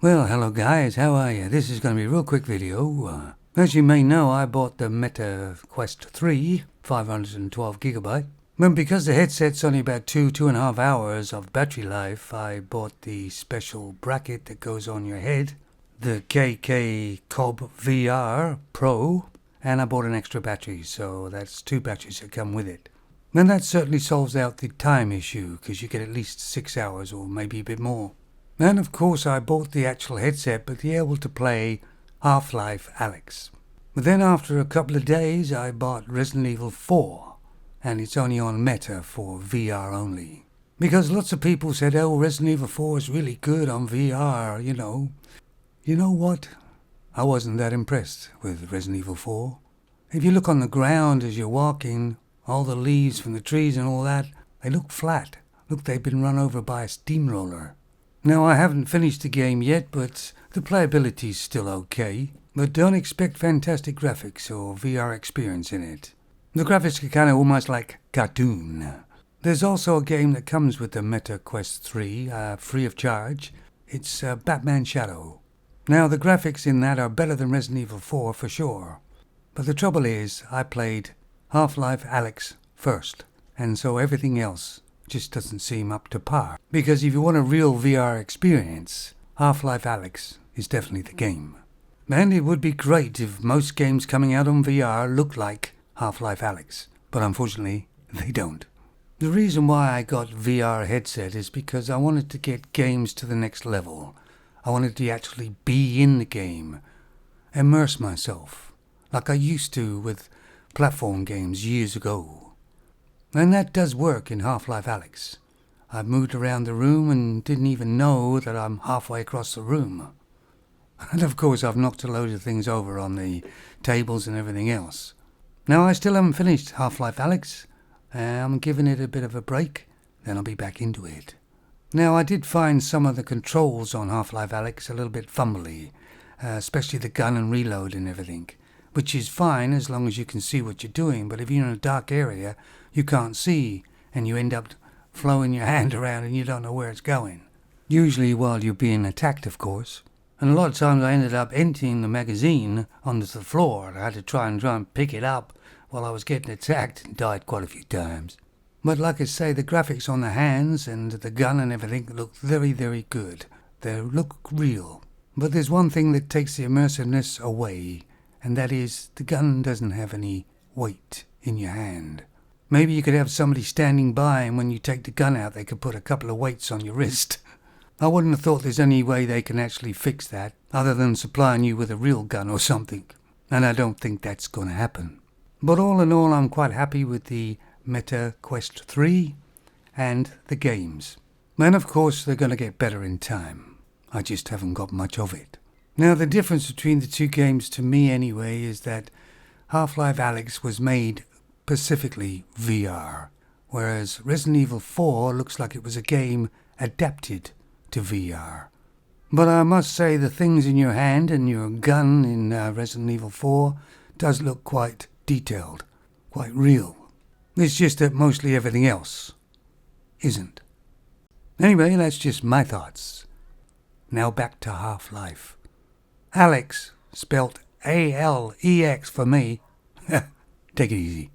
Well, hello guys, how are you? This is going to be a real quick video. As you may know, I bought the Meta Quest 3, 512GB. But because the headset's only about 2.5 hours of battery life, I bought the special bracket that goes on your head, the KK Cobb VR Pro, and I bought an extra battery, so that's 2 batteries that come with it. And that certainly solves out the time issue, because you get at least 6 hours or maybe a bit more. And of course I bought the actual headset but to be able to play Half-Life Alyx. But then after a couple of days I bought Resident Evil 4, and it's only on Meta for VR only. Because lots of people said, oh, Resident Evil 4 is really good on VR, you know. You know what? I wasn't that impressed with Resident Evil 4. If you look on the ground as you're walking, all the leaves from the trees and all that, they look flat. Look, they've been run over by a steamroller. Now, I haven't finished the game yet, but the playability's still okay. But don't expect fantastic graphics or VR experience in it. The graphics are kind of almost like cartoon. There's also a game that comes with the Meta Quest 3, free of charge. It's Batman Shadow. Now, the graphics in that are better than Resident Evil 4 for sure. But the trouble is, I played Half-Life Alyx first, and so everything else just doesn't seem up to par. Because if you want a real VR experience, Half-Life Alyx is definitely the game. And it would be great if most games coming out on VR looked like Half-Life Alyx, but unfortunately they don't. The reason why I got VR headset is because I wanted to get games to the next level. I wanted to actually be in the game, immerse myself, like I used to with platform games years ago. And that does work in Half-Life Alyx. I've moved around the room and didn't even know that I'm halfway across the room. And of course I've knocked a load of things over on the tables and everything else. Now I still haven't finished Half-Life Alyx. I'm giving it a bit of a break, then I'll be back into it. Now I did find some of the controls on Half-Life Alyx a little bit fumbly, especially the gun and reload and everything. Which is fine as long as you can see what you're doing, but if you're in a dark area, you can't see, and you end up flowing your hand around and you don't know where it's going. Usually while you're being attacked, of course. And a lot of times I ended up emptying the magazine onto the floor. I had to try and pick it up while I was getting attacked and died quite a few times. But like I say, the graphics on the hands and the gun and everything look very, very good. They look real. But there's one thing that takes the immersiveness away, and that is the gun doesn't have any weight in your hand. Maybe you could have somebody standing by, and when you take the gun out they could put a couple of weights on your wrist. I wouldn't have thought there's any way they can actually fix that other than supplying you with a real gun or something, and I don't think that's going to happen. But all in all, I'm quite happy with the Meta Quest 3 and the games. And of course they're going to get better in time. I just haven't got much of it. Now, the difference between the two games, to me anyway, is that Half-Life Alyx was made specifically VR, whereas Resident Evil 4 looks like it was a game adapted to VR. But I must say the things in your hand and your gun in Resident Evil 4 does look quite detailed, quite real. It's just that mostly everything else isn't. Anyway, that's just my thoughts. Now back to Half-Life. Alyx, spelt A-L-E-X for me. Take it easy.